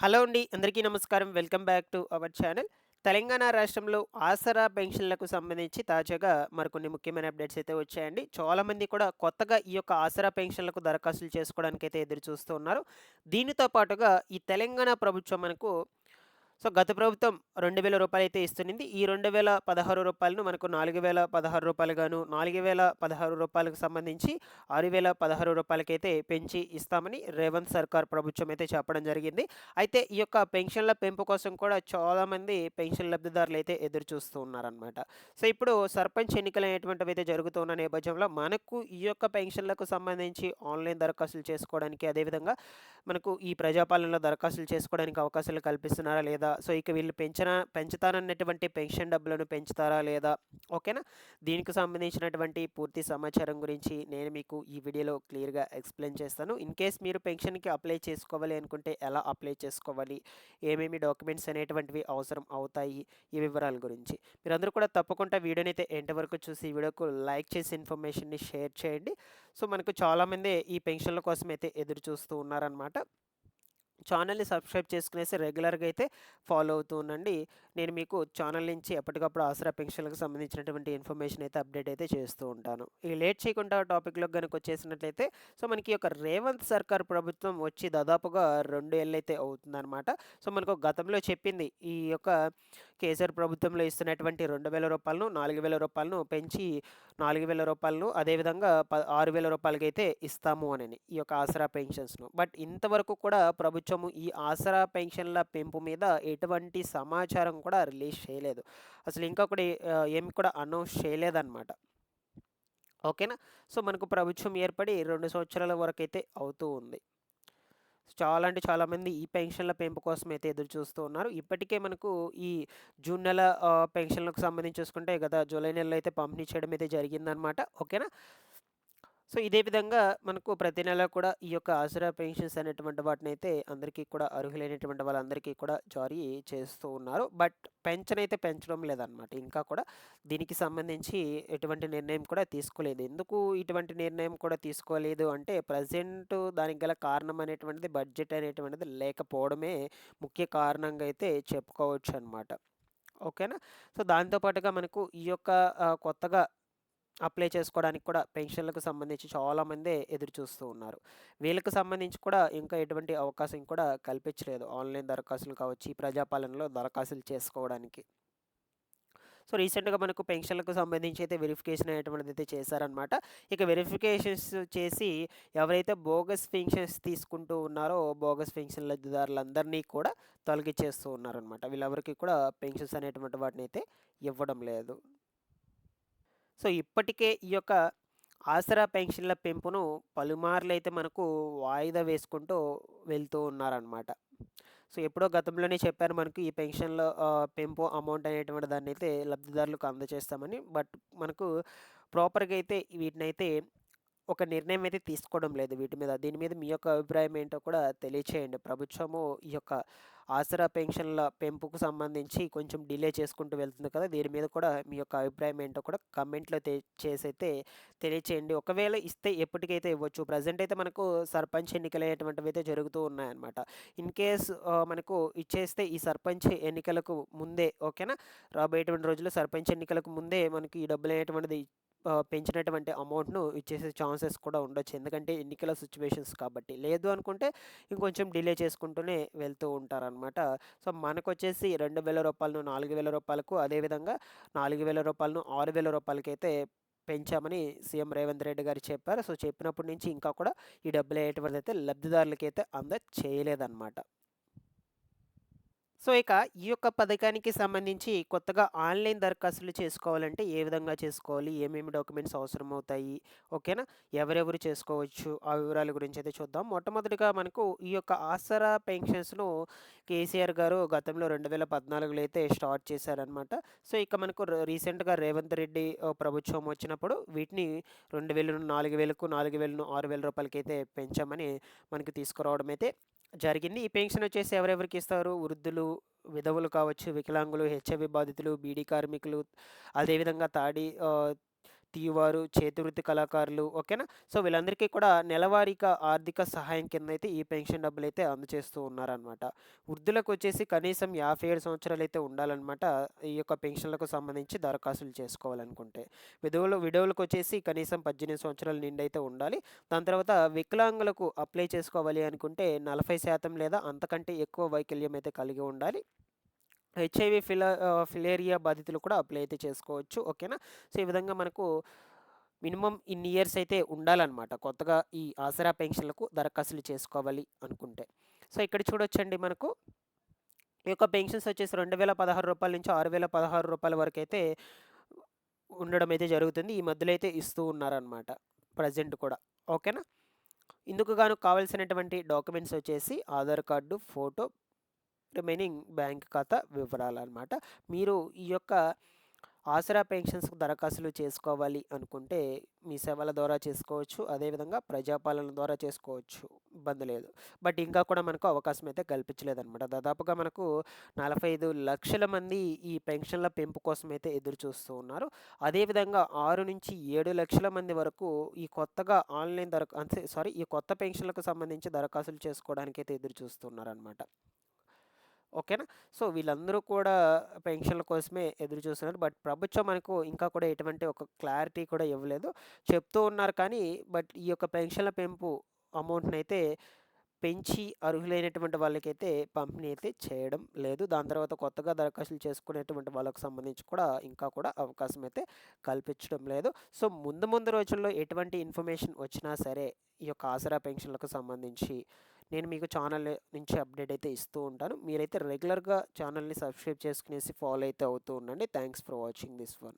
Hello అండి. అందరికీ నమస్కారం. Welcome back to our channel. Telangana రాష్ట్రంలో ఆసరా పెన్షన్‌లకు సంబంధించి తాజాగా మరికొన్ని ముఖ్యమైన అప్డేట్స్ అయితే వచ్చాయండి. చాలామంది కూడా కొత్తగా ఈ యొక్క ఆసరా పెన్షన్‌లకు దరఖాస్తులు చేసుకోవడానికైతే ఎదురు చూస్తూ ఉన్నారు. దీనితో పాటుగా ఈ తెలంగాణ ప్రభుత్వం మనకు గత ప్రభుత్వం రూ. 2000 అయితే ఇస్తునింది. ఈ రూ. 2016 మనకు రూ. 4016 గాను, రూ. 4016కు సంబంధించి రూ. 6016కైతే పెంచి ఇస్తామని రేవంత్ సర్కార్ ప్రభుత్వం అయితే చెప్పడం జరిగింది. అయితే ఈ యొక్క పెన్షన్ల పెంపు కోసం కూడా చాలామంది పెన్షన్ లబ్ధిదారులైతే ఎదురు చూస్తూ ఉన్నారనమాట. ఇప్పుడు సర్పంచ్ ఎన్నికలనేటువంటివైతే జరుగుతున్న నేపథ్యంలో మనకు ఈ యొక్క పెన్షన్లకు సంబంధించి ఆన్‌లైన్ దరఖాస్తులు చేసుకోవడానికి, అదేవిధంగా మనకు ఈ ప్రజాపాలనలో దరఖాస్తులు చేసుకోవడానికి అవకాశాలు కల్పిస్తున్నారా లేదా? ఇక వీళ్ళు పెంచుతానన్నటువంటి పెన్షన్ డబ్బులను పెంచుతారా లేదా? ఓకేనా? దీనికి సంబంధించినటువంటి పూర్తి సమాచారం గురించి నేను మీకు ఈ వీడియోలో క్లియర్‌గా ఎక్స్‌ప్లెయిన్ చేస్తాను. ఇన్ కేస్ మీరు పెన్షన్‌కి అప్లై చేసుకోవాలి అనుకుంటే ఎలా అప్లై చేసుకోవాలి? ఏమేమి డాక్యుమెంట్స్ అనేటువంటివి అవసరం అవుతాయి? ఈ వివరాల గురించి. మీరందరూ కూడా తప్పకుండా వీడియోనైతే ఎండ్ వరకు చూసి ఈ వీడియోకు లైక్ చేసి ఇన్ఫర్మేషన్‌ని షేర్ చేయండి. మనకు చాలామంది ఈ పెన్షన్‌ల కోసమైతే ఎదురు చూస్తూ ఉన్నారనమాట. ఛానల్‌ని సబ్స్క్రైబ్ చేసుకునేసి రెగ్యులర్‌గా అయితే ఫాలో అవుతూ ఉండండి. నేను మీకు ఛానల్ నుంచి ఎప్పటికప్పుడు ఆసరా పెన్షన్‌లకు సంబంధించినటువంటి ఇన్ఫర్మేషన్ అయితే అప్డేట్ అయితే చేస్తూ ఉంటాను. ఇక లేట్ చేయకుండా టాపిక్‌లోకి గనుక వచ్చేసినట్లయితే మనకి ఈ యొక్క రేవంత్ సర్కార్ ప్రభుత్వం వచ్చి దాదాపుగా 2 ఏళ్లయితే అవుతుందనమాట. మనకు గతంలో చెప్పింది ఈ యొక్క కేసీఆర్ ప్రభుత్వంలో ఇస్తున్నటువంటి రూ. 2000 రూ. 4000 పెంచి రూ. 4000 అదేవిధంగా రూ. 6000కైతే ఇస్తాము అనని ఈ యొక్క ఆసరా పెన్షన్స్‌ను. బట్ ఇంతవరకు కూడా ప్రభుత్వము ఈ ఆసరా పెన్షన్‌ల పెంపు మీద ఎటువంటి సమాచారం కూడా రిలీజ్ చేయలేదు. అసలు ఇంకా కూడా ఏమి కూడా అనౌన్స్ చేయలేదన్నమాట. ఓకేనా? మనకు ప్రభుత్వం ఏర్పడి 2 సంవత్సరాల వరకైతే అవుతూ ఉంది. చాలా అంటే చాలామంది ఈ పెన్షన్ల పెంపు కోసం అయితే ఎదురు చూస్తూ ఉన్నారు. ఇప్పటికే మనకు ఈ జూన్ నెల పెన్షన్‌లకు సంబంధించి చూసుకుంటే గత జూలై నెలలో అయితే పంపిణీ చేయడం అయితే జరిగిందనమాట. ఓకేనా? ఇదే విధంగా మనకు ప్రతి నెల కూడా ఈ యొక్క ఆసరా పెన్షన్స్ అనేటువంటి వాటినైతే అందరికీ కూడా అర్హులైనటువంటి వాళ్ళందరికీ కూడా జారీ చేస్తూ ఉన్నారు. బట్ పెంచనైతే పెంచడం లేదనమాట. ఇంకా కూడా దీనికి సంబంధించి ఎటువంటి నిర్ణయం కూడా తీసుకోలేదు. ఎందుకు ఇటువంటి నిర్ణయం కూడా తీసుకోలేదు అంటే ప్రెజెంట్ దానికి గల కారణం అనేటువంటిది బడ్జెట్ అనేటువంటిది లేకపోవడమే ముఖ్య కారణంగా అయితే చెప్పుకోవచ్చనమాట. ఓకేనా? దాంతో పాటుగా మనకు ఈ యొక్క కొత్తగా అప్లై చేసుకోవడానికి కూడా పెన్షన్‌లకు సంబంధించి చాలామందే ఎదురు చూస్తూ ఉన్నారు. వీళ్ళకి సంబంధించి కూడా ఇంకా ఎటువంటి అవకాశం కూడా కల్పించలేదు. ఆన్‌లైన్ దరఖాస్తులు కావచ్చు, ఈ ప్రజాపాలనలో దరఖాస్తులు చేసుకోవడానికి. రీసెంట్‌గా మనకు పెన్షన్‌లకు సంబంధించి అయితే వెరిఫికేషన్ అనేటువంటిదైతే చేశారనమాట. ఇక వెరిఫికేషన్స్ చేసి ఎవరైతే బోగస్ పెన్షన్స్ తీసుకుంటూ ఉన్నారో, బోగస్ పెన్షన్ లబ్ధిదారులందరినీ కూడా తొలగించేస్తూ ఉన్నారనమాట. వీళ్ళెవరికీ కూడా పెన్షన్స్ అనేటువంటి వాటినైతే ఇవ్వడం లేదు. ఇప్పటికే ఈ యొక్క ఆసరా పెన్షన్ల పెంపును పలుమార్లయితే మనకు వాయిదా వేసుకుంటూ వెళ్తూ ఉన్నారనమాట. ఎప్పుడో గతంలోనే చెప్పారు మనకు ఈ పెన్షన్‌లో పెంపు అమౌంట్ అనేటువంటి దాన్నైతే లబ్ధిదారులకు అందజేస్తామని. బట్ మనకు ప్రాపర్‌గా అయితే వీటినైతే ఒక నిర్ణయం అయితే తీసుకోవడం లేదు వీటి మీద. దీని మీద మీ యొక్క అభిప్రాయం ఏంటో కూడా తెలియచేయండి. ప్రభుత్వము ఈ యొక్క ఆసరా పెన్షన్‌ల పెంపుకు సంబంధించి కొంచెం డిలే చేసుకుంటూ వెళ్తుంది కదా! దీని మీద కూడా మీ యొక్క అభిప్రాయం ఏంటో కూడా కామెంట్‌లో చేసైతే తెలియచేయండి. ఒకవేళ ఇస్తే ఎప్పటికైతే ఇవ్వచ్చు. ప్రెజెంట్ అయితే మనకు సర్పంచ్ ఎన్నికలనేటువంటివైతే జరుగుతూ ఉన్నాయన్నమాట. ఇన్ కేస్ మనకు ఇచ్చేస్తే ఈ సర్పంచ్ ఎన్నికలకు ముందే ఓకేనా? రాబోయేటువంటి రోజుల్లో సర్పంచ్ ఎన్నికలకు ముందే మనకి ఈ డబ్బులనేటువంటిది పెంచినటువంటి అమౌంట్‌ను ఇచ్చేసే ఛాన్సెస్ కూడా ఉండొచ్చు. ఎందుకంటే ఎన్నికల సిట్యుయేషన్స్ కాబట్టి. లేదు అనుకుంటే ఇంకొంచెం డిలే చేసుకుంటూనే వెళ్తూ ఉంటారనమాట. మనకొచ్చేసి రూ. 2000 రూ. 4000కు అదేవిధంగా రూ. 4000 రూ. 6000కైతే పెంచామని సీఎం రేవంత్ రెడ్డి గారు చెప్పారు. చెప్పినప్పటి నుంచి ఇంకా కూడా ఈ డబ్బులనేటువంటిదైతే లబ్ధిదారులకైతే చేయలేదనమాట. ఇక ఈ యొక్క పథకానికి సంబంధించి కొత్తగా ఆన్‌లైన్ దరఖాస్తులు చేసుకోవాలంటే ఏ విధంగా చేసుకోవాలి? ఏమేమి డాక్యుమెంట్స్ అవసరమవుతాయి? ఓకేనా? ఎవరెవరు చేసుకోవచ్చు? ఆ వివరాల గురించైతే చూద్దాం. మొట్టమొదటిగా మనకు ఈ యొక్క ఆసరా పెన్షన్స్‌ను కేసీఆర్ గారు గతంలో 2014లో అయితే స్టార్ట్ చేశారనమాట. ఇక మనకు రీసెంట్‌గా రేవంత్ రెడ్డి ప్రభుత్వం వచ్చినప్పుడు వీటిని 2000 4000కు 4000ను రూ. 6000కైతే పెంచామని మనకి తీసుకురావడం అయితే జరిగింది. ఈ పెన్షన్ వచ్చేసి ఎవరెవరికి ఇస్తారు? వృద్ధులు, విధవులు కావచ్చు, వికలాంగులు, హెచ్ఐవి బాధితులు, బీడీ కార్మికులు, అదేవిధంగా తీవారు, చేతివృత్తి కళాకారులు ఓకేనా. సో, వీళ్ళందరికీ కూడా నెలవారీగా ఆర్థిక సహాయం కిందైతే ఈ పెన్షన్ డబ్బులైతే అందజేస్తూ ఉన్నారనమాట. వృద్ధులకొచ్చేసి కనీసం 57 సంవత్సరాలైతే ఉండాలనమాట ఈ యొక్క పెన్షన్‌లకు సంబంధించి దరఖాస్తులు చేసుకోవాలనుకుంటే. విడోవులకొచ్చేసి కనీసం 18 సంవత్సరాలు నిండైతే ఉండాలి. దాని తర్వాత వికలాంగులకు అప్లై చేసుకోవాలి అనుకుంటే 40% లేదా అంతకంటే ఎక్కువ వైకల్యం అయితే కలిగి ఉండాలి. హెచ్ఐవి ఫిలేరియా బాధితులు కూడా అప్లై అయితే చేసుకోవచ్చు ఓకేనా. సో, ఈ విధంగా మనకు మినిమమ్ ఇన్ని ఇయర్స్ అయితే ఉండాలన్నమాట కొత్తగా ఈ ఆసరా పెన్షన్లకు దరఖాస్తులు చేసుకోవాలి అనుకుంటే. సో, ఇక్కడ చూడొచ్చండి మనకు ఈ యొక్క పెన్షన్స్ వచ్చేసి రూ. 2016 నుంచి రూ. 6016 వరకు అయితే ఉండడం అయితే జరుగుతుంది. ఈ మధ్యలో అయితే ఇస్తూ ఉన్నారనమాట ప్రజెంట్ కూడా ఓకేనా. ఇందుకు గాను కావాల్సినటువంటి డాక్యుమెంట్స్ వచ్చేసి Aadhaar card, photo, remaining bank ఖాతా వివరాలన్నమాట. మీరు ఈ యొక్క ఆసరా పెన్షన్స్‌కు దరఖాస్తులు చేసుకోవాలి అనుకుంటే మీ సేవల ద్వారా చేసుకోవచ్చు. అదేవిధంగా ప్రజాపాలన ద్వారా చేసుకోవచ్చు. ఇబ్బంది లేదు. బట్ ఇంకా కూడా మనకు అవకాశం అయితే కల్పించలేదన్నమాట. దాదాపుగా మనకు 45,00,000 మంది ఈ పెన్షన్ల పెంపు కోసం అయితే ఎదురు చూస్తూ ఉన్నారు. అదేవిధంగా 6-7 లక్షల మంది వరకు ఈ కొత్తగా ఆన్‌లైన్ ఈ కొత్త పెన్షన్లకు సంబంధించి దరఖాస్తులు చేసుకోవడానికైతే ఎదురు చూస్తున్నారన్నమాట. ఓకేనా. సో, వీళ్ళందరూ కూడా పెన్షన్ల కోసమే ఎదురు చూస్తున్నారు. బట్ ప్రభుత్వం మనకు ఇంకా కూడా ఎటువంటి ఒక క్లారిటీ కూడా ఇవ్వలేదు. చెప్తూ ఉన్నారు కానీ బట్ ఈ యొక్క పెన్షన్ల పెంపు అమౌంట్‌నైతే పెంచి అర్హులైనటువంటి వాళ్ళకైతే పంపిణీ అయితే చేయడం లేదు. దాని తర్వాత కొత్తగా దరఖాస్తులు చేసుకునేటువంటి వాళ్ళకి సంబంధించి కూడా ఇంకా కూడా అవకాశం అయితే కల్పించడం లేదు. సో, ముందు ముందు రోజుల్లో ఎటువంటి ఇన్ఫర్మేషన్ వచ్చినా సరే ఈ యొక్క ఆసరా పెన్షన్లకు సంబంధించి నేను మీకు ఛానల్ నుంచి అప్డేట్ అయితే ఇస్తూ ఉంటాను. మీరైతే రెగ్యులర్‌గా ఛానల్‌ని సబ్స్క్రైబ్ చేసుకునేసి ఫాలో అయితే అవుతూ ఉండండి. Thanks for watching this one.